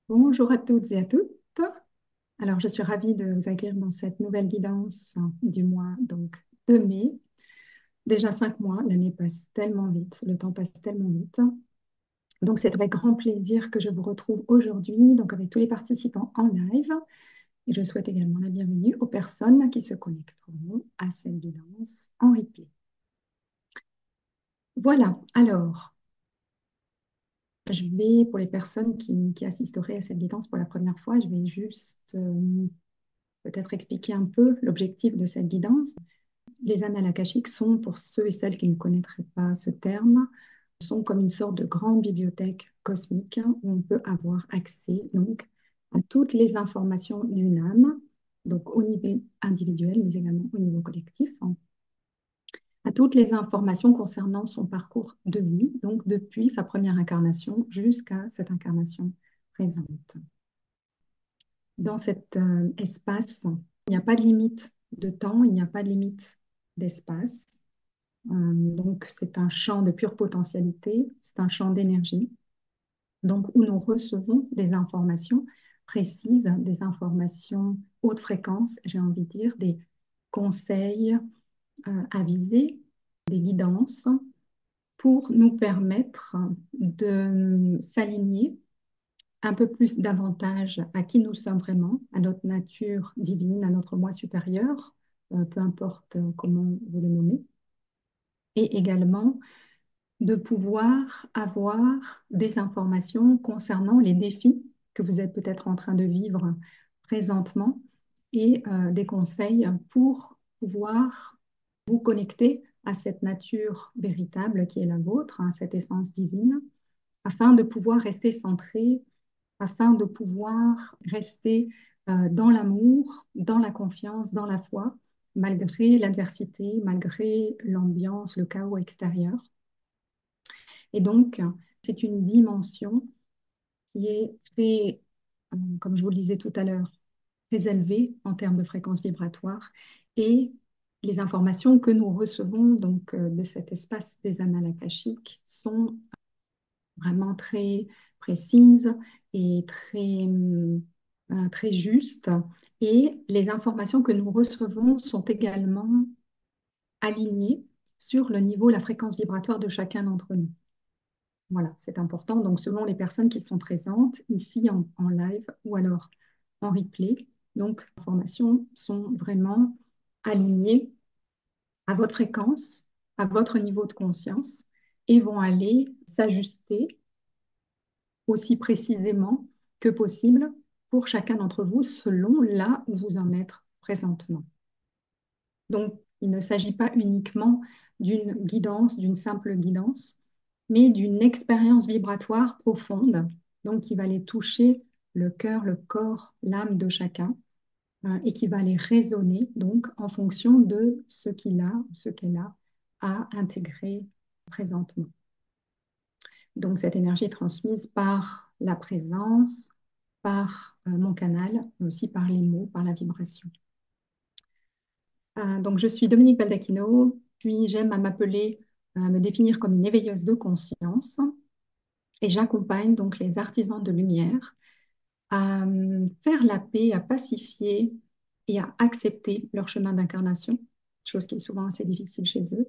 Bonjour à toutes et à toutes. Alors, je suis ravie de vous accueillir dans cette nouvelle guidance du mois de mai. Déjà 5 mois, l'année passe tellement vite, le temps passe tellement vite. Donc, c'est avec grand plaisir que je vous retrouve aujourd'hui, donc avec tous les participants en live. Et je souhaite également la bienvenue aux personnes qui se connecteront à cette guidance en replay. Voilà, alors, je vais, pour les personnes qui assisteraient à cette guidance pour la première fois, je vais juste peut-être expliquer un peu l'objectif de cette guidance. Les annales akashiques sont, pour ceux et celles qui ne connaîtraient pas ce terme, sont comme une sorte de grande bibliothèque cosmique où on peut avoir accès donc à toutes les informations d'une âme, donc au niveau individuel, mais également au niveau collectif, hein, à toutes les informations concernant son parcours de vie, donc depuis sa première incarnation jusqu'à cette incarnation présente. Dans cet espace, il n'y a pas de limite de temps, il n'y a pas de limite d'espace. Donc, c'est un champ de pure potentialité, c'est un champ d'énergie, donc où nous recevons des informations précises, des informations haute fréquence, j'ai envie de dire, des conseils avisés, des guidances pour nous permettre de s'aligner un peu plus davantage à qui nous sommes vraiment, à notre nature divine, à notre moi supérieur, peu importe comment vous le nommez, et également de pouvoir avoir des informations concernant les défis que vous êtes peut-être en train de vivre présentement et des conseils pour pouvoir vous connecter à cette nature véritable qui est la vôtre, à cette essence divine, afin de pouvoir rester centré, afin de pouvoir rester dans l'amour, dans la confiance, dans la foi, malgré l'adversité, malgré l'ambiance, le chaos extérieur. Et donc, c'est une dimension qui est très, comme je vous le disais tout à l'heure, très élevée en termes de fréquence vibratoire. Et les informations que nous recevons de cet espace des annales akashiques sont vraiment très précises et très justes. Et les informations que nous recevons sont également alignées sur le niveau, la fréquence vibratoire de chacun d'entre nous. Voilà, c'est important. Donc, selon les personnes qui sont présentes ici en live ou alors en replay, donc, les informations sont vraiment alignées à votre fréquence, à votre niveau de conscience et vont aller s'ajuster aussi précisément que possible pour chacun d'entre vous selon là où vous en êtes présentement. Donc, il ne s'agit pas uniquement d'une guidance, d'une simple guidance, mais d'une expérience vibratoire profonde, donc qui va aller toucher le cœur, le corps, l'âme de chacun, et qui va aller résonner donc en fonction de ce qu'il a, ce qu'elle a à intégrer présentement. Donc, cette énergie est transmise par la présence, par mon canal, mais aussi par les mots, par la vibration. Donc, je suis Dominique Baldacchino, puis j'aime à m'appeler, à me définir comme une éveilleuse de conscience, et j'accompagne donc les artisans de lumière à faire la paix, à pacifier et à accepter leur chemin d'incarnation, chose qui est souvent assez difficile chez eux,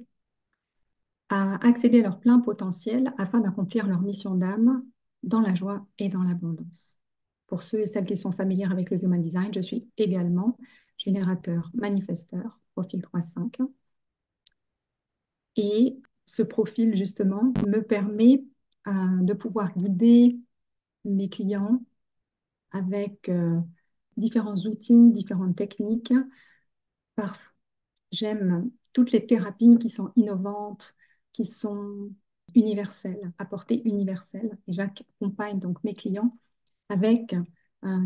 à accéder à leur plein potentiel afin d'accomplir leur mission d'âme dans la joie et dans l'abondance. Pour ceux et celles qui sont familiers avec le Human Design, je suis également générateur manifesteur, profil 3.5. Et ce profil, justement, me permet de pouvoir guider mes clients avec différents outils, différentes techniques, parce que j'aime toutes les thérapies qui sont innovantes, qui sont universelles, à portée universelle. Et j'accompagne donc mes clients avec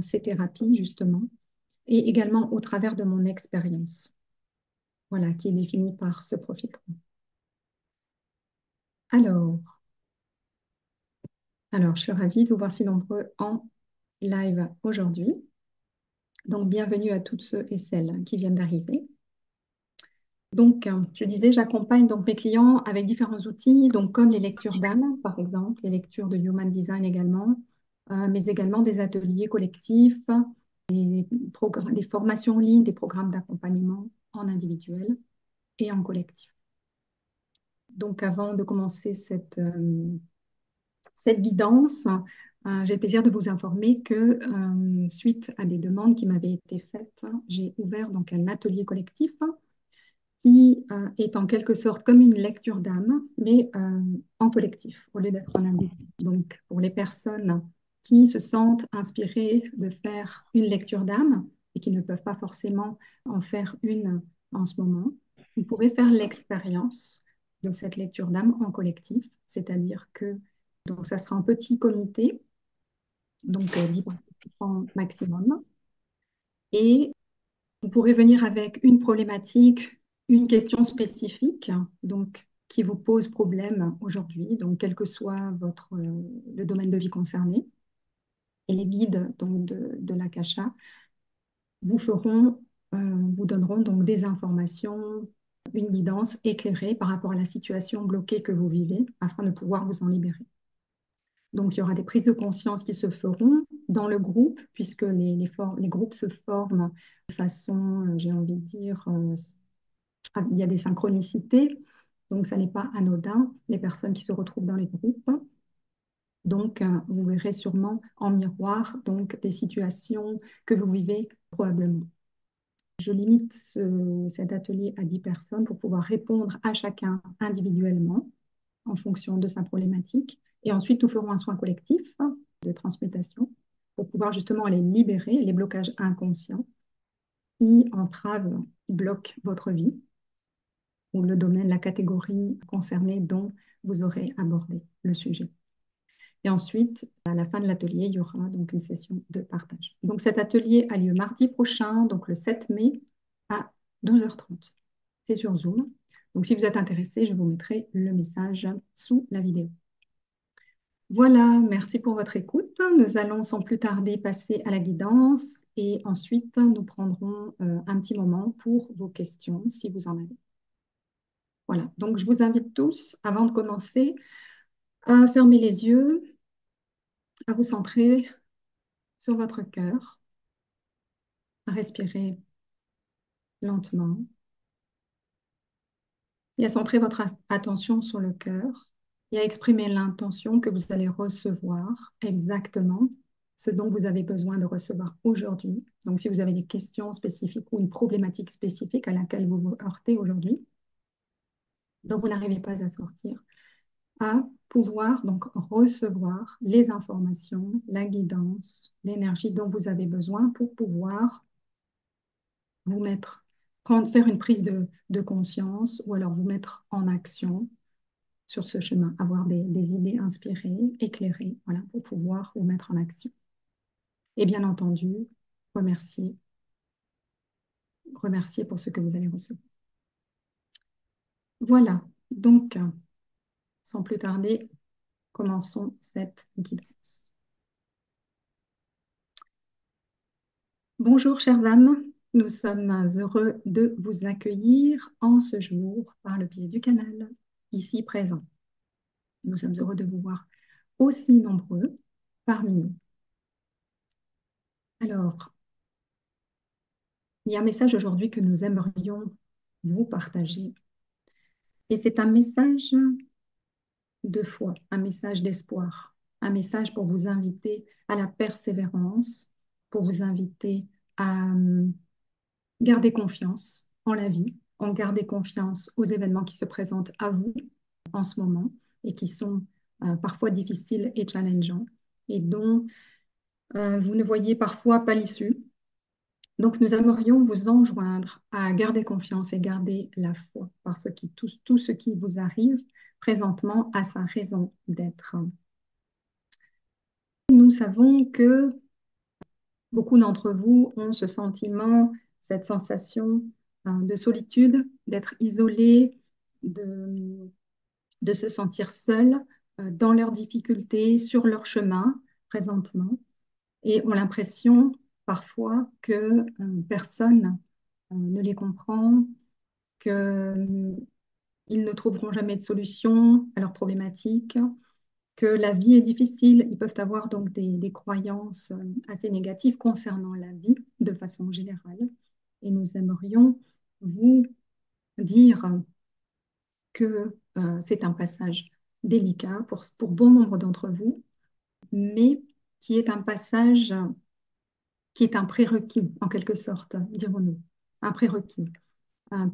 ces thérapies, justement, et également au travers de mon expérience, voilà, qui est définie par ce profil. Alors, alors, je suis ravie de vous voir si nombreux en live aujourd'hui. Donc, bienvenue à toutes ceux et celles qui viennent d'arriver. Donc, je disais, j'accompagne donc mes clients avec différents outils, donc comme les lectures d'âme, par exemple, les lectures de Human Design également, mais également des ateliers collectifs, des formations en ligne, des programmes d'accompagnement en individuel et en collectif. Donc, avant de commencer cette guidance, j'ai le plaisir de vous informer que, suite à des demandes qui m'avaient été faites, j'ai ouvert donc un atelier collectif qui est en quelque sorte comme une lecture d'âme, mais en collectif, au lieu d'être en individu. Donc, pour les personnes qui se sentent inspirées de faire une lecture d'âme et qui ne peuvent pas forcément en faire une en ce moment, vous pouvez faire l'expérience de cette lecture d'âme en collectif, c'est-à-dire que donc, ça sera en petit comité, donc 10 participants maximum, et vous pourrez venir avec une problématique, une question spécifique, donc qui vous pose problème aujourd'hui, donc quel que soit le domaine de vie concerné. Et les guides donc, de l'Akasha vous vous donneront donc des informations, une guidance éclairée par rapport à la situation bloquée que vous vivez, afin de pouvoir vous en libérer. Donc, il y aura des prises de conscience qui se feront dans le groupe, puisque les groupes se forment de façon, j'ai envie de dire, il y a des synchronicités, donc ça n'est pas anodin, les personnes qui se retrouvent dans les groupes. Donc, vous verrez sûrement en miroir donc, des situations que vous vivez probablement. Je limite cet atelier à 10 personnes pour pouvoir répondre à chacun individuellement en fonction de sa problématique. Et ensuite, nous ferons un soin collectif de transmutation pour pouvoir justement aller libérer les blocages inconscients qui entravent, qui bloquent votre vie ou le domaine, la catégorie concernée dont vous aurez abordé le sujet. Et ensuite, à la fin de l'atelier, il y aura donc une session de partage. Donc cet atelier a lieu mardi prochain, donc le 7 mai à 12h30. C'est sur Zoom. Donc si vous êtes intéressé, je vous mettrai le message sous la vidéo. Voilà, merci pour votre écoute. Nous allons sans plus tarder passer à la guidance et ensuite nous prendrons un petit moment pour vos questions si vous en avez. Voilà, donc je vous invite tous, avant de commencer, à fermer les yeux, à vous centrer sur votre cœur, à respirer lentement et à centrer votre attention sur le cœur et à exprimer l'intention que vous allez recevoir exactement ce dont vous avez besoin de recevoir aujourd'hui. Donc, si vous avez des questions spécifiques ou une problématique spécifique à laquelle vous vous heurtez aujourd'hui, dont vous n'arrivez pas à sortir, à pouvoir donc recevoir les informations, la guidance, l'énergie dont vous avez besoin pour pouvoir vous mettre, faire une prise de conscience ou alors vous mettre en action sur ce chemin, avoir des idées inspirées, éclairées, voilà, pour pouvoir vous mettre en action. Et bien entendu, remercier, remercier pour ce que vous allez recevoir. Voilà, donc, sans plus tarder, commençons cette guidance. Bonjour, chères âmes, nous sommes heureux de vous accueillir en ce jour par le biais du canal, ici présent. Nous sommes heureux de vous voir aussi nombreux parmi nous. Alors, il y a un message aujourd'hui que nous aimerions vous partager. Et c'est un message de foi, un message d'espoir, un message pour vous inviter à la persévérance, pour vous inviter à garder confiance en la vie, en garder confiance aux événements qui se présentent à vous en ce moment et qui sont parfois difficiles et challengeants et dont vous ne voyez parfois pas l'issue. Donc, nous aimerions vous enjoindre à garder confiance et garder la foi, parce que tout ce qui vous arrive présentement a sa raison d'être. Nous savons que beaucoup d'entre vous ont ce sentiment, cette sensation de solitude, d'être isolés, de se sentir seuls dans leurs difficultés, sur leur chemin présentement, et ont l'impression parfois que personne ne les comprend, qu'ils ne trouveront jamais de solution à leurs problématiques, que la vie est difficile. Ils peuvent avoir donc des croyances assez négatives concernant la vie de façon générale. Et nous aimerions vous dire que c'est un passage délicat pour bon nombre d'entre vous, mais qui est un passage qui est un prérequis, en quelque sorte, dirons-nous, un prérequis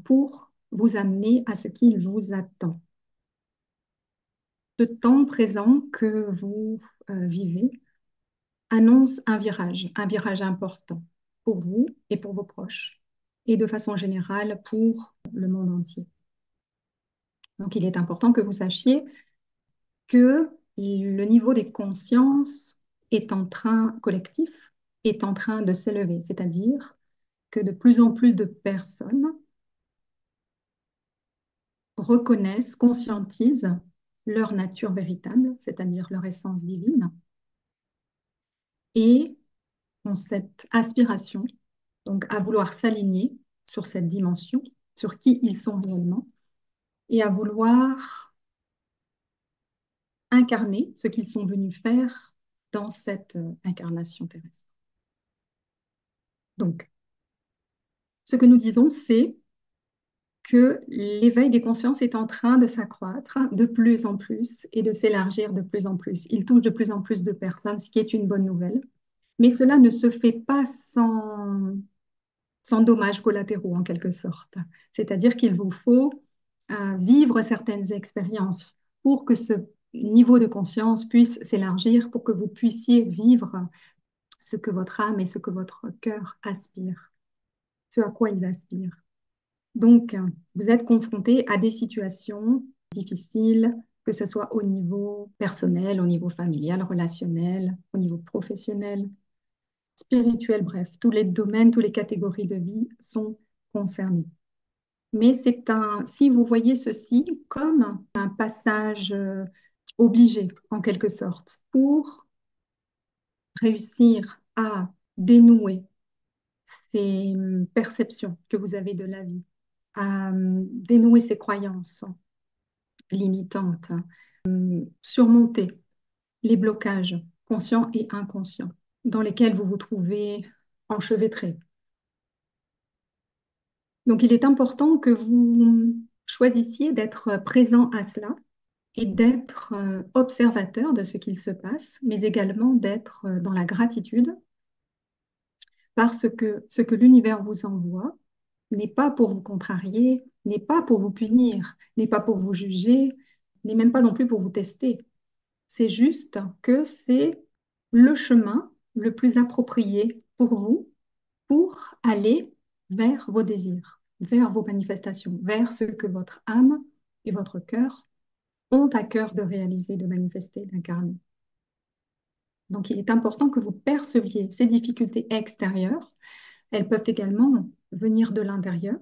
pour vous amener à ce qu'il vous attend. Ce temps présent que vous vivez annonce un virage important pour vous et pour vos proches, et de façon générale pour le monde entier. Donc, il est important que vous sachiez que le niveau des consciences est en train, collectif, est en train de s'élever, c'est-à-dire que de plus en plus de personnes reconnaissent, conscientisent leur nature véritable, c'est-à-dire leur essence divine, et ont cette aspiration, donc à vouloir s'aligner sur cette dimension, sur qui ils sont réellement, et à vouloir incarner ce qu'ils sont venus faire dans cette incarnation terrestre. Donc, ce que nous disons, c'est que l'éveil des consciences est en train de s'accroître de plus en plus et de s'élargir de plus en plus. Il touche de plus en plus de personnes, ce qui est une bonne nouvelle. Mais cela ne se fait pas sans dommages collatéraux, en quelque sorte. C'est-à-dire qu'il vous faut vivre certaines expériences pour que ce niveau de conscience puisse s'élargir, pour que vous puissiez vivre ce que votre âme et ce que votre cœur aspirent, ce à quoi ils aspirent. Donc, vous êtes confronté à des situations difficiles, que ce soit au niveau personnel, au niveau familial, relationnel, au niveau professionnel, spirituel, bref, tous les domaines, toutes les catégories de vie sont concernées. Mais si vous voyez ceci comme un passage obligé, en quelque sorte, pour réussir à dénouer ces perceptions que vous avez de la vie, à dénouer ces croyances limitantes, surmonter les blocages conscients et inconscients dans lesquels vous vous trouvez enchevêtrés. Donc, il est important que vous choisissiez d'être présent à cela et d'être observateur de ce qu'il se passe, mais également d'être dans la gratitude parce que ce que l'univers vous envoie n'est pas pour vous contrarier, n'est pas pour vous punir, n'est pas pour vous juger, n'est même pas non plus pour vous tester. C'est juste que c'est le chemin le plus approprié pour vous pour aller vers vos désirs, vers vos manifestations, vers ce que votre âme et votre cœur ont à cœur de réaliser, de manifester, d'incarner. Donc, il est important que vous perceviez ces difficultés extérieures. Elles peuvent également venir de l'intérieur.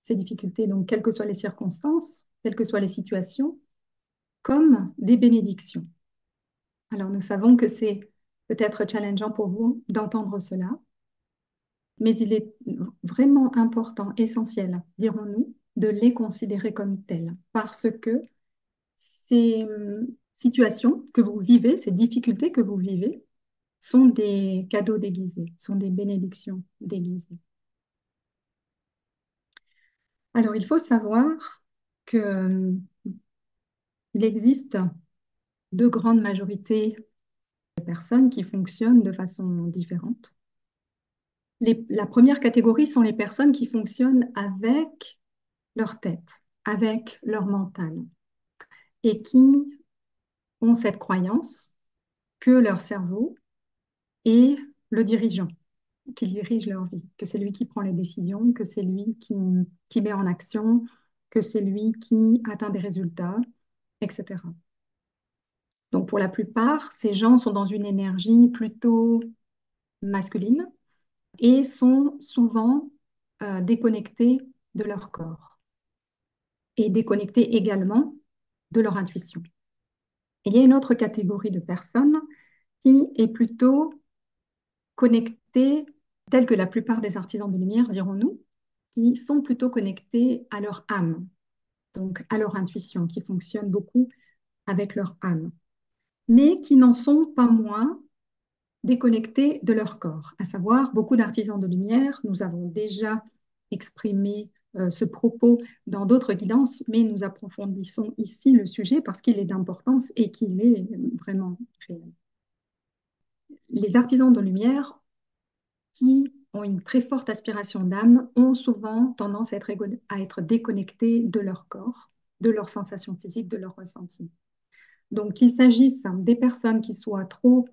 Ces difficultés, donc, quelles que soient les circonstances, quelles que soient les situations, comme des bénédictions. Alors, nous savons que c'est peut-être challengeant pour vous d'entendre cela, mais il est vraiment important, essentiel, dirons-nous, de les considérer comme telles, parce que ces situations que vous vivez, ces difficultés que vous vivez, sont des cadeaux déguisés, sont des bénédictions déguisées. Alors, il faut savoir qu'il existe de grandes majorités de personnes qui fonctionnent de façon différente. La première catégorie sont les personnes qui fonctionnent avec leur tête, avec leur mental, et qui ont cette croyance que leur cerveau est le dirigeant, qu'il dirige leur vie, que c'est lui qui prend les décisions, que c'est lui qui met en action, que c'est lui qui atteint des résultats, etc. Donc pour la plupart, ces gens sont dans une énergie plutôt masculine et sont souvent déconnectés de leur corps et déconnectés également de leur intuition. Il y a une autre catégorie de personnes qui est plutôt connectée, telle que la plupart des artisans de lumière, dirons-nous, qui sont plutôt connectés à leur âme, donc à leur intuition, qui fonctionne beaucoup avec leur âme. mais qui n'en sont pas moins déconnectés de leur corps. À savoir, beaucoup d'artisans de lumière, nous avons déjà exprimé ce propos dans d'autres guidances, mais nous approfondissons ici le sujet parce qu'il est d'importance et qu'il est vraiment réel. Les artisans de lumière qui ont une très forte aspiration d'âme ont souvent tendance à être déconnectés de leur corps, de leurs sensations physiques, de leurs ressentis. Donc, qu'il s'agisse des personnes qui soient trop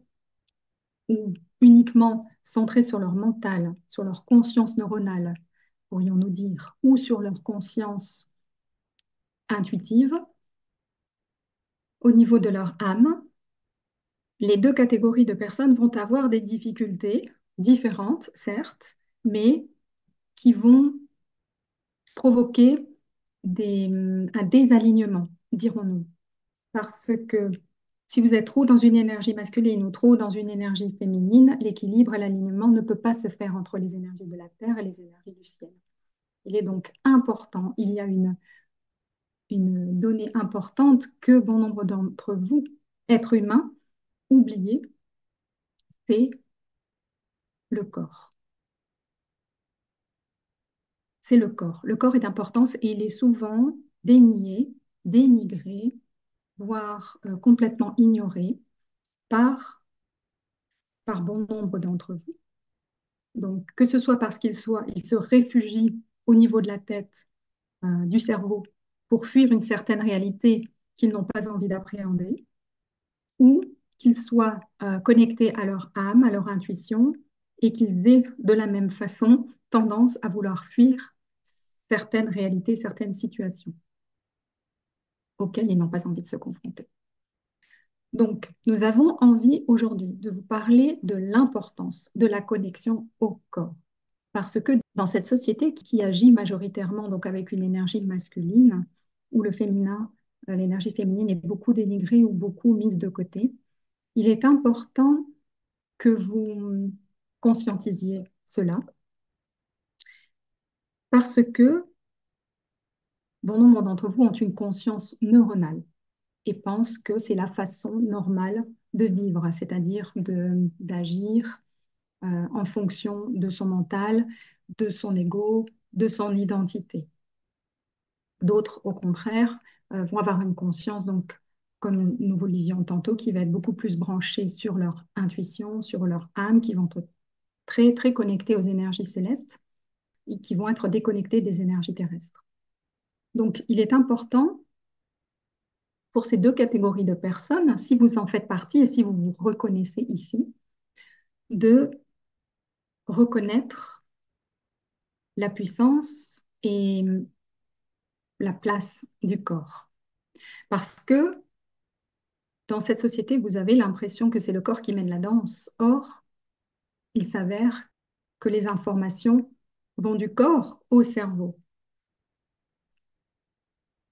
ou uniquement centrées sur leur mental, sur leur conscience neuronale, pourrions-nous dire, ou sur leur conscience intuitive, au niveau de leur âme, les deux catégories de personnes vont avoir des difficultés différentes, certes, mais qui vont provoquer un désalignement, dirons-nous. Parce que si vous êtes trop dans une énergie masculine ou trop dans une énergie féminine, l'équilibre et l'alignement ne peut pas se faire entre les énergies de la Terre et les énergies du ciel. Il est donc important, il y a une donnée importante que bon nombre d'entre vous, êtres humains, oubliez, c'est le corps. C'est le corps. Le corps est d'importance et il est souvent dénié, dénigré, voire complètement ignoré par bon nombre d'entre vous. Donc, que ce soit parce il se réfugie au niveau de la tête, du cerveau, pour fuir une certaine réalité qu'ils n'ont pas envie d'appréhender, ou qu'ils soient connectés à leur âme, à leur intuition, et qu'ils aient de la même façon tendance à vouloir fuir certaines réalités, certaines situations auxquelles ils n'ont pas envie de se confronter. Donc, nous avons envie aujourd'hui de vous parler de l'importance de la connexion au corps. Parce que dans cette société qui agit majoritairement donc avec une énergie masculine, où le féminin, l'énergie féminine est beaucoup dénigrée ou beaucoup mise de côté, il est important que vous conscientisiez cela parce que bon nombre d'entre vous ont une conscience neuronale et pensent que c'est la façon normale de vivre, c'est-à-dire d'agir en fonction de son mental, de son ego, de son identité. D'autres, au contraire, vont avoir une conscience, donc, comme nous vous le disions tantôt, qui va être beaucoup plus branchée sur leur intuition, sur leur âme, qui vont être très, très connectées aux énergies célestes et qui vont être déconnectées des énergies terrestres. Donc, il est important pour ces deux catégories de personnes, si vous en faites partie et si vous vous reconnaissez ici, de reconnaître la puissance et la place du corps. Parce que dans cette société, vous avez l'impression que c'est le corps qui mène la danse. Or, il s'avère que les informations vont du corps au cerveau.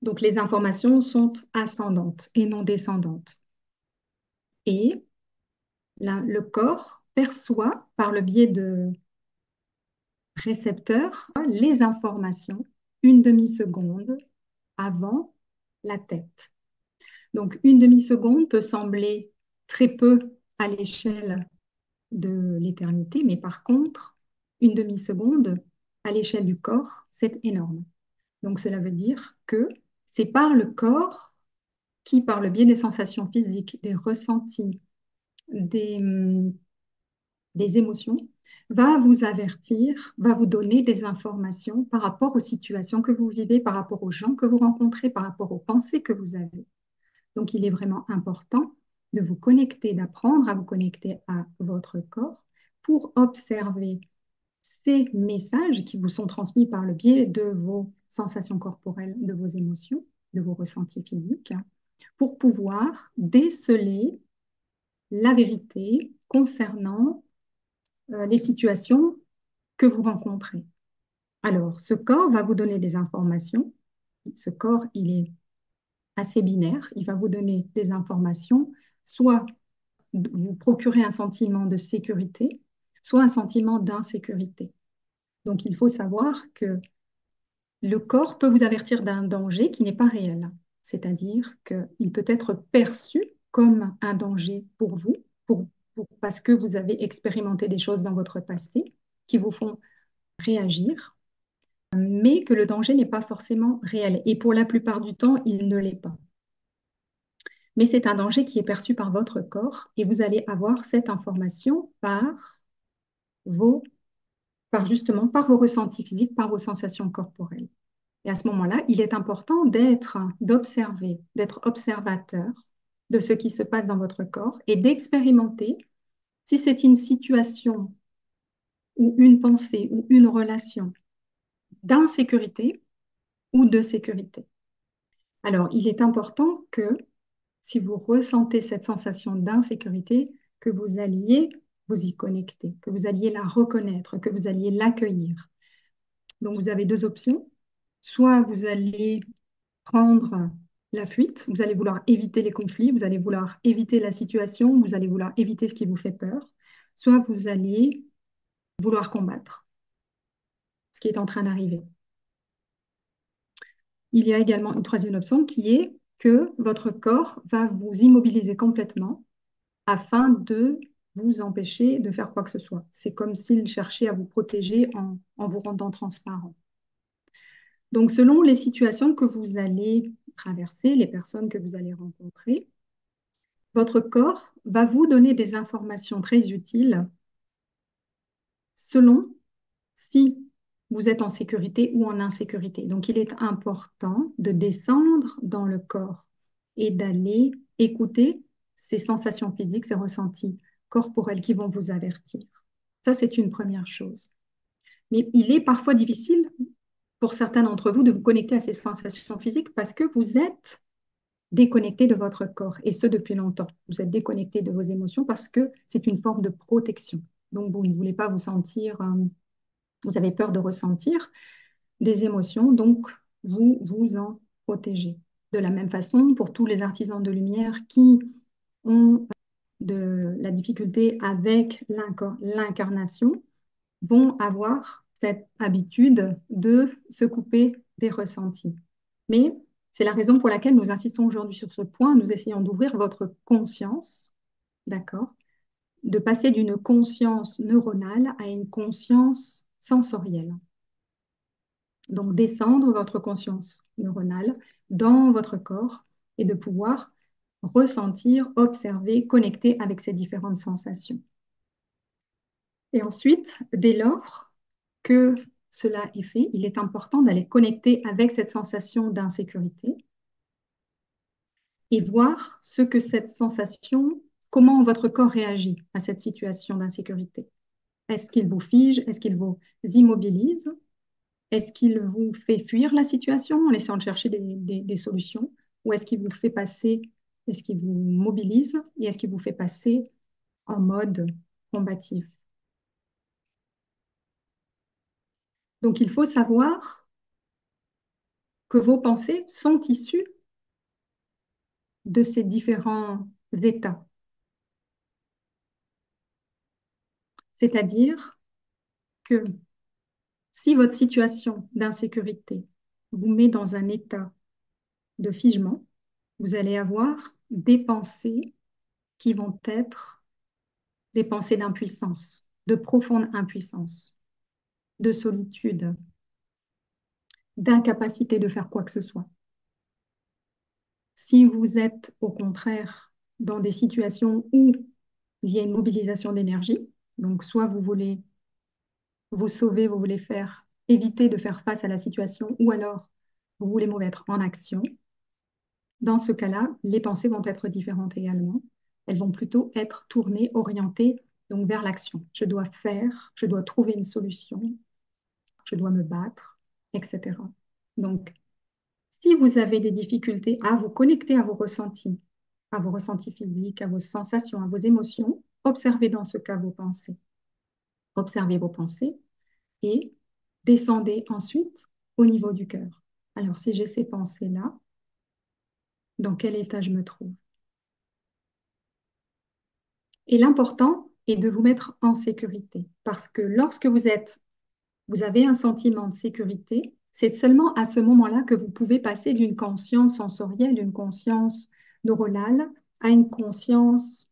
Donc, les informations sont ascendantes et non descendantes. Et le corps perçoit, par le biais de récepteurs, les informations une demi-seconde avant la tête. Donc, une demi-seconde peut sembler très peu à l'échelle de l'éternité, mais par contre, une demi-seconde à l'échelle du corps, c'est énorme. Donc, cela veut dire que c'est par le corps qui, par le biais des sensations physiques, des ressentis, des, des émotions, va vous avertir, va vous donner des informations par rapport aux situations que vous vivez, par rapport aux gens que vous rencontrez, par rapport aux pensées que vous avez. Donc, il est vraiment important de vous connecter, d'apprendre à vous connecter à votre corps pour observer ces messages qui vous sont transmis par le biais de vos sensations corporelles, de vos émotions, de vos ressentis physiques, pour pouvoir déceler la vérité concernant les situations que vous rencontrez. Alors, ce corps va vous donner des informations. Ce corps, il est assez binaire. Il va vous donner des informations, soit vous procurer un sentiment de sécurité, soit un sentiment d'insécurité. Donc, il faut savoir que le corps peut vous avertir d'un danger qui n'est pas réel. C'est-à-dire qu'il peut être perçu comme un danger pour vous, parce que vous avez expérimenté des choses dans votre passé qui vous font réagir, mais que le danger n'est pas forcément réel. Et pour la plupart du temps, il ne l'est pas. Mais c'est un danger qui est perçu par votre corps et vous allez avoir cette information vos, par vos ressentis physiques, par vos sensations corporelles. Et à ce moment-là, il est important d'observer, d'être observateur de ce qui se passe dans votre corps et d'expérimenter si c'est une situation ou une pensée ou une relation d'insécurité ou de sécurité. Alors, il est important que si vous ressentez cette sensation d'insécurité, que vous alliez vous y connecter, que vous alliez la reconnaître, que vous alliez l'accueillir. Donc, vous avez deux options. Soit vous allez prendre la fuite, vous allez vouloir éviter les conflits, vous allez vouloir éviter la situation, vous allez vouloir éviter ce qui vous fait peur. Soit vous allez vouloir combattre ce qui est en train d'arriver. Il y a également une troisième option qui est que votre corps va vous immobiliser complètement afin de vous empêcher de faire quoi que ce soit. C'est comme s'il cherchait à vous protéger en vous rendant transparent. Donc, selon les situations que vous allez traverser, les personnes que vous allez rencontrer, votre corps va vous donner des informations très utiles selon si vous êtes en sécurité ou en insécurité. Donc, il est important de descendre dans le corps et d'aller écouter ces sensations physiques, ces ressentis corporels qui vont vous avertir. Ça, c'est une première chose. Mais il est parfois difficile pour certains d'entre vous de vous connecter à ces sensations physiques parce que vous êtes déconnecté de votre corps, et ce depuis longtemps. Vous êtes déconnecté de vos émotions parce que c'est une forme de protection. Donc, vous ne voulez pas vous sentir, vous avez peur de ressentir des émotions, donc vous vous en protégez. De la même façon, pour tous les artisans de lumière qui ont de la difficulté avec l'incarnation, vont avoir cette habitude de se couper des ressentis. Mais c'est la raison pour laquelle nous insistons aujourd'hui sur ce point. Nous essayons d'ouvrir votre conscience, d'accord? De passer d'une conscience neuronale à une conscience sensorielle. Donc, descendre votre conscience neuronale dans votre corps et de pouvoir ressentir, observer, connecter avec ces différentes sensations. Et ensuite, dès lors que cela est fait, il est important d'aller connecter avec cette sensation d'insécurité et voir ce que cette sensation, comment votre corps réagit à cette situation d'insécurité. Est-ce qu'il vous fige? Est-ce qu'il vous immobilise? Est-ce qu'il vous fait fuir la situation en essayant de chercher des solutions? Ou est-ce qu'il vous fait passer, est-ce qu'il vous mobilise et est-ce qu'il vous fait passer en mode combatif? Donc, il faut savoir que vos pensées sont issues de ces différents états. C'est-à-dire que si votre situation d'insécurité vous met dans un état de figement, vous allez avoir des pensées qui vont être des pensées d'impuissance, de profonde impuissance, de solitude, d'incapacité de faire quoi que ce soit. Si vous êtes au contraire dans des situations où il y a une mobilisation d'énergie, donc soit vous voulez vous sauver, vous voulez faire éviter de faire face à la situation, ou alors vous voulez vous mettre en action, dans ce cas-là, les pensées vont être différentes également. Elles vont plutôt être tournées, orientées donc vers l'action. Je dois faire, je dois trouver une solution, je dois me battre, etc. Donc, si vous avez des difficultés à vous connecter à vos ressentis physiques, à vos sensations, à vos émotions, observez dans ce cas vos pensées. Observez vos pensées et descendez ensuite au niveau du cœur. Alors, si j'ai ces pensées-là, dans quel état je me trouve? Et l'important est de vous mettre en sécurité parce que lorsque vous avez un sentiment de sécurité, c'est seulement à ce moment-là que vous pouvez passer d'une conscience sensorielle, d'une conscience neuronale, à une conscience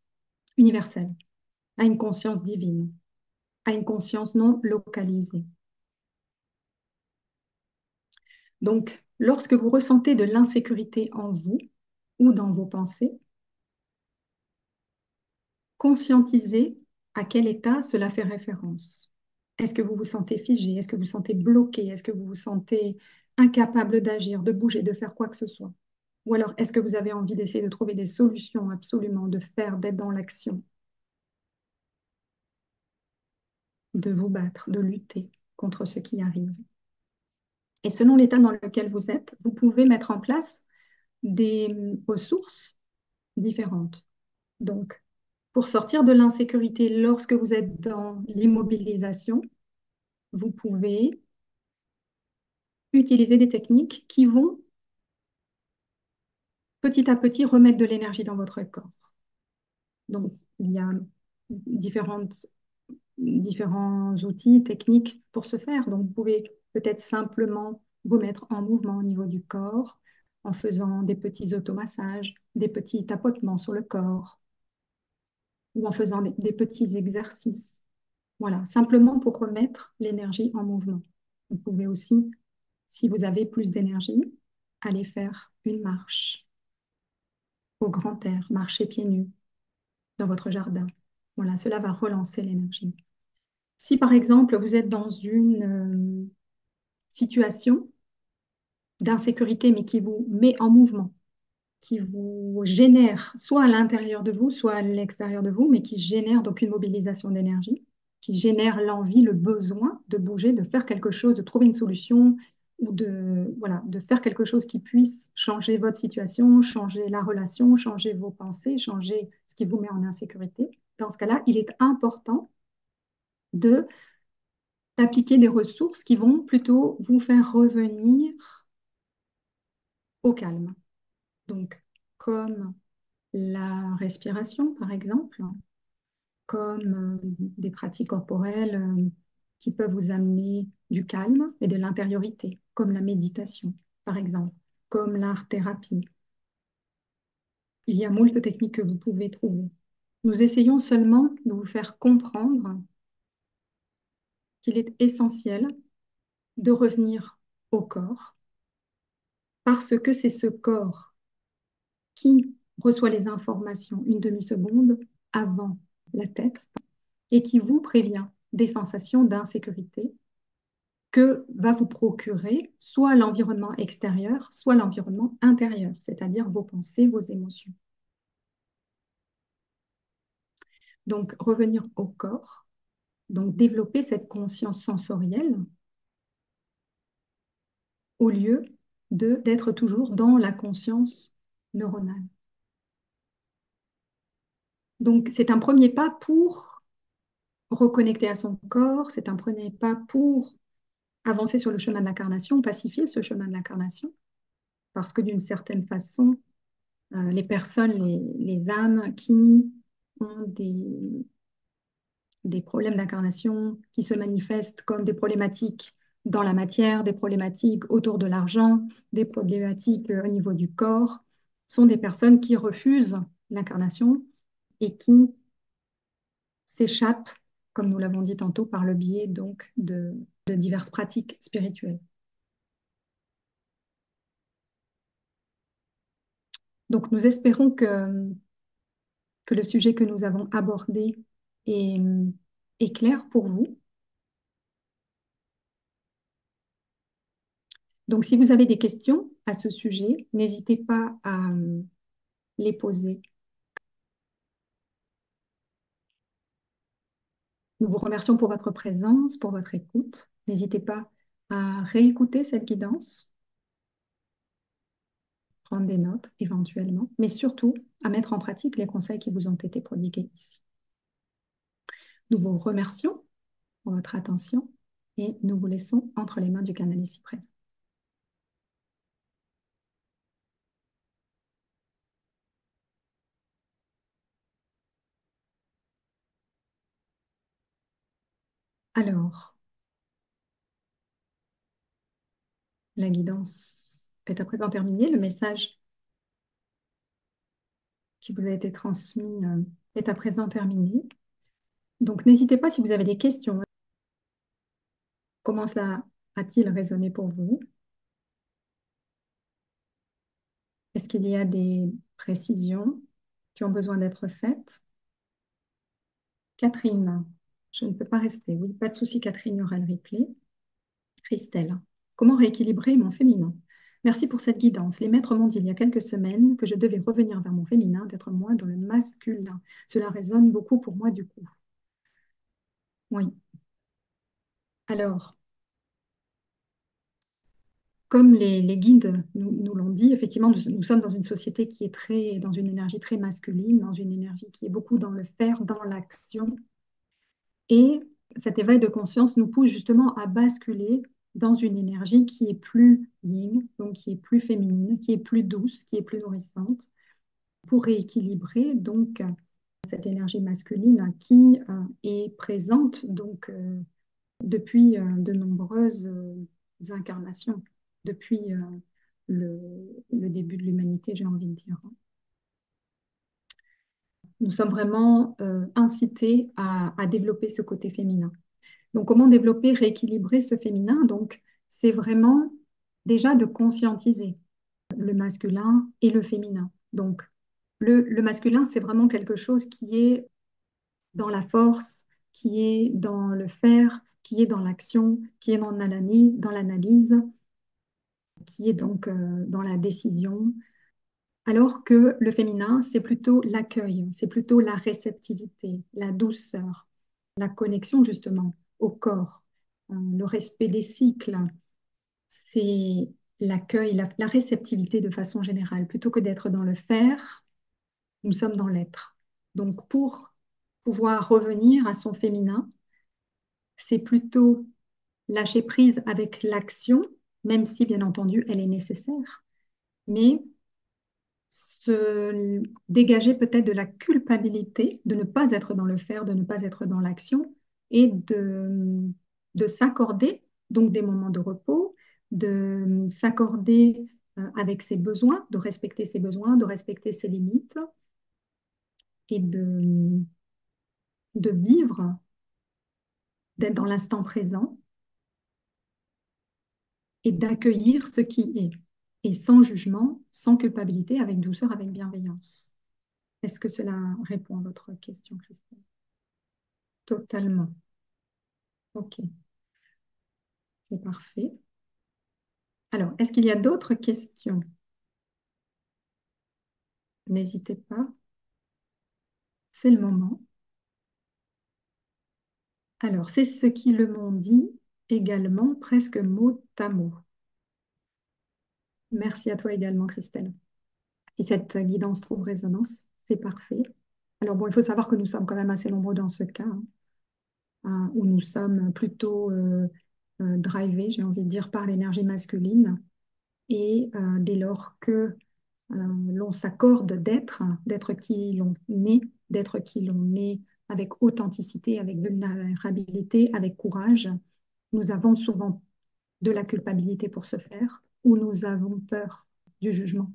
universelle, à une conscience divine, à une conscience non localisée. Donc, lorsque vous ressentez de l'insécurité en vous ou dans vos pensées, conscientisez à quel état cela fait référence. Est-ce que vous vous sentez figé? Est-ce que vous vous sentez bloqué? Est-ce que vous vous sentez incapable d'agir, de bouger, de faire quoi que ce soit? Ou alors, est-ce que vous avez envie d'essayer de trouver des solutions absolument, de faire, d'être dans l'action, de vous battre, de lutter contre ce qui arrive? Et selon l'état dans lequel vous êtes, vous pouvez mettre en place des ressources différentes. Donc, pour sortir de l'insécurité lorsque vous êtes dans l'immobilisation, vous pouvez utiliser des techniques qui vont petit à petit remettre de l'énergie dans votre corps. Donc, il y a différents outils, techniques pour ce faire. Donc, vous pouvez peut-être simplement vous mettre en mouvement au niveau du corps en faisant des petits automassages, des petits tapotements sur le corps ou en faisant des petits exercices. Voilà, simplement pour remettre l'énergie en mouvement. Vous pouvez aussi, si vous avez plus d'énergie, aller faire une marche au grand air, marcher pieds nus dans votre jardin. Voilà, cela va relancer l'énergie. Si par exemple vous êtes dans une situation d'insécurité, mais qui vous met en mouvement, qui vous génère soit à l'intérieur de vous, soit à l'extérieur de vous, mais qui génère donc une mobilisation d'énergie, qui génère l'envie, le besoin de bouger, de faire quelque chose, de trouver une solution ou voilà, de faire quelque chose qui puisse changer votre situation, changer la relation, changer vos pensées, changer ce qui vous met en insécurité. Dans ce cas-là, il est important de d'appliquer des ressources qui vont plutôt vous faire revenir au calme. Donc, comme la respiration, par exemple, comme des pratiques corporelles qui peuvent vous amener du calme et de l'intériorité, comme la méditation, par exemple, comme l'art-thérapie. Il y a moult techniques que vous pouvez trouver. Nous essayons seulement de vous faire comprendre qu'il est essentiel de revenir au corps, parce que c'est ce corps qui reçoit les informations une demi-seconde avant la tête et qui vous prévient des sensations d'insécurité que va vous procurer soit l'environnement extérieur, soit l'environnement intérieur, c'est-à-dire vos pensées, vos émotions. Donc, revenir au corps, donc développer cette conscience sensorielle au lieu d'être toujours dans la conscience neuronale. Donc, c'est un premier pas pour reconnecter à son corps, c'est un premier pas pour avancer sur le chemin de l'incarnation, pacifier ce chemin de l'incarnation, parce que d'une certaine façon, les personnes, les âmes qui ont des problèmes d'incarnation, qui se manifestent comme des problématiques dans la matière, des problématiques autour de l'argent, des problématiques au niveau du corps, sont des personnes qui refusent l'incarnation et qui s'échappent, comme nous l'avons dit tantôt, par le biais donc de diverses pratiques spirituelles. Donc nous espérons que le sujet que nous avons abordé est, est clair pour vous. Donc, si vous avez des questions à ce sujet, n'hésitez pas à les poser. Nous vous remercions pour votre présence, pour votre écoute. N'hésitez pas à réécouter cette guidance, prendre des notes éventuellement, mais surtout à mettre en pratique les conseils qui vous ont été prodigués ici. Nous vous remercions pour votre attention et nous vous laissons entre les mains du canal ici présent. Alors, la guidance est à présent terminée. Le message qui vous a été transmis est à présent terminé. Donc, n'hésitez pas si vous avez des questions. Comment cela a-t-il résonné pour vous? Est-ce qu'il y a des précisions qui ont besoin d'être faites? Catherine, je ne peux pas rester. Oui, pas de souci, Catherine, il y aura le replay. Christelle, comment rééquilibrer mon féminin? Merci pour cette guidance. Les maîtres m'ont dit il y a quelques semaines que je devais revenir vers mon féminin, d'être moins dans le masculin. Cela résonne beaucoup pour moi du coup. Oui. Alors, comme les guides nous l'ont dit, effectivement, nous sommes dans une société qui est dans une énergie très masculine, dans une énergie qui est beaucoup dans le faire, dans l'action. Et cet éveil de conscience nous pousse justement à basculer dans une énergie qui est plus yin, donc qui est plus féminine, qui est plus douce, qui est plus nourrissante, pour rééquilibrer donc cette énergie masculine qui est présente depuis de nombreuses incarnations, depuis le, le début de l'humanité, j'ai envie de dire. Nous sommes vraiment incités à développer ce côté féminin. Donc, comment développer, rééquilibrer ce féminin? Donc, c'est vraiment déjà de conscientiser le masculin et le féminin. Donc, le masculin, c'est vraiment quelque chose qui est dans la force, qui est dans le faire, qui est dans l'action, qui est dans l'analyse, qui est donc dans la décision. Alors que le féminin, c'est plutôt l'accueil, c'est plutôt la réceptivité, la douceur, la connexion justement au corps, le respect des cycles, c'est l'accueil, la réceptivité de façon générale. Plutôt que d'être dans le faire, nous sommes dans l'être. Donc pour pouvoir revenir à son féminin, c'est plutôt lâcher prise avec l'action, même si bien entendu elle est nécessaire, mais se dégager peut-être de la culpabilité de ne pas être dans le faire, de ne pas être dans l'action et de s'accorder donc des moments de repos, de s'accorder avec ses besoins, de respecter ses besoins, de respecter ses limites et de vivre, d'être dans l'instant présent et d'accueillir ce qui est, et sans jugement, sans culpabilité, avec douceur, avec bienveillance. Est-ce que cela répond à votre question, Christine? Totalement. Ok, c'est parfait. Alors, est-ce qu'il y a d'autres questions? N'hésitez pas, c'est le moment. Alors, c'est ce qu'ils le m'ont dit également, presque mot à mot. Merci à toi également, Christelle. Si cette guidance trouve résonance, c'est parfait. Alors, bon, il faut savoir que nous sommes quand même assez nombreux dans ce cas, hein, où nous sommes plutôt drivés, j'ai envie de dire, par l'énergie masculine. Et dès lors que l'on s'accorde d'être qui l'on est, d'être qui l'on est avec authenticité, avec vulnérabilité, avec courage, nous avons souvent de la culpabilité pour ce faire, ou nous avons peur du jugement,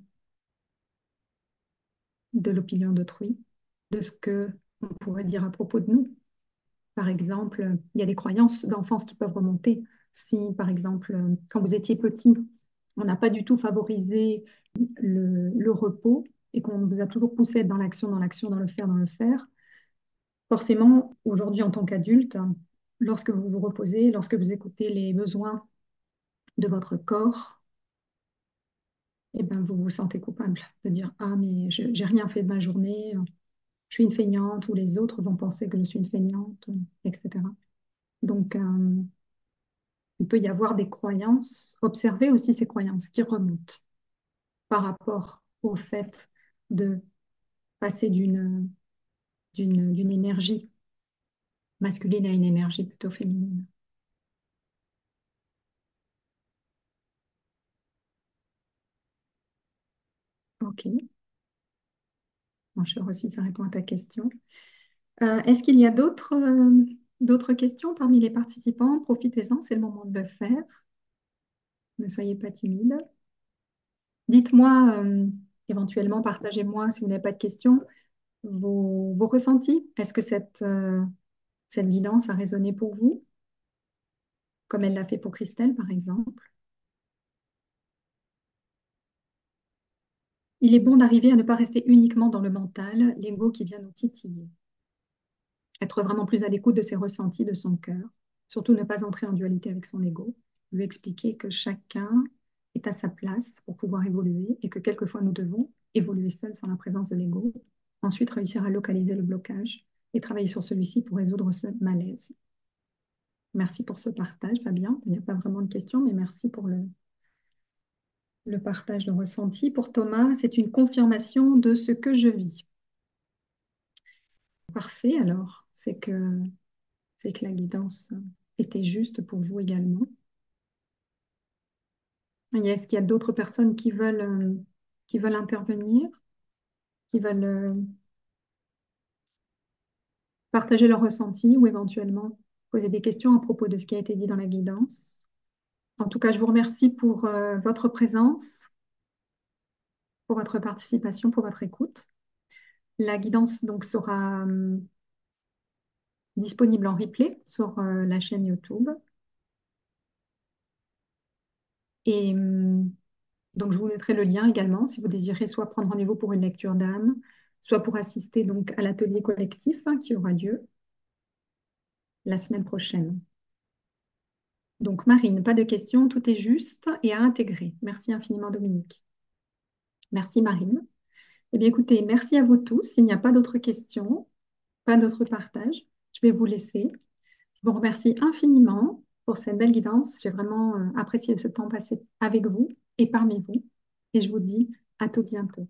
de l'opinion d'autrui, de ce que on pourrait dire à propos de nous. Par exemple, il y a des croyances d'enfance qui peuvent remonter. Si, par exemple, quand vous étiez petit, on n'a pas du tout favorisé le repos et qu'on vous a toujours poussé à être dans l'action, dans l'action, dans le faire, forcément, aujourd'hui, en tant qu'adulte, lorsque vous vous reposez, lorsque vous écoutez les besoins de votre corps, eh ben, vous vous sentez coupable de dire, ah, mais je n'ai rien fait de ma journée, je suis une feignante, ou les autres vont penser que je suis une feignante, etc. Donc, il peut y avoir des croyances, observer aussi ces croyances qui remontent par rapport au fait de passer d'une énergie masculine à une énergie plutôt féminine. Ok, bon, je aussi, ça répond à ta question. Est-ce qu'il y a d'autres questions parmi les participants? Profitez-en, c'est le moment de le faire. Ne soyez pas timide. Dites-moi Éventuellement, partagez-moi, si vous n'avez pas de questions, vos ressentis. Est-ce que cette guidance a résonné pour vous, comme elle l'a fait pour Christelle, par exemple? Il est bon d'arriver à ne pas rester uniquement dans le mental, l'ego qui vient nous titiller. Être vraiment plus à l'écoute de ses ressentis, de son cœur. Surtout ne pas entrer en dualité avec son ego. Lui expliquer que chacun est à sa place pour pouvoir évoluer et que quelquefois nous devons évoluer seuls sans la présence de l'ego. Ensuite, réussir à localiser le blocage et travailler sur celui-ci pour résoudre ce malaise. Merci pour ce partage, Fabien. Il n'y a pas vraiment de questions, mais merci pour le partage de ressenti. Pour Thomas, c'est une confirmation de ce que je vis. Parfait, alors. C'est que la guidance était juste pour vous également. Est-ce qu'il y a d'autres personnes qui veulent intervenir, qui veulent partager leurs ressentis ou éventuellement poser des questions à propos de ce qui a été dit dans la guidance? En tout cas, je vous remercie pour votre présence, pour votre participation, pour votre écoute. La guidance donc sera disponible en replay sur la chaîne YouTube. Et donc, je vous mettrai le lien également si vous désirez soit prendre rendez-vous pour une lecture d'âme, soit pour assister donc à l'atelier collectif qui aura lieu la semaine prochaine. Donc, Marine, pas de questions, tout est juste et à intégrer. Merci infiniment, Dominique. Merci, Marine. Eh bien, écoutez, merci à vous tous. Il n'y a pas d'autres questions, pas d'autres partages. Je vais vous laisser. Je vous remercie infiniment pour cette belle guidance. J'ai vraiment apprécié ce temps passé avec vous et parmi vous. Et je vous dis à tout bientôt.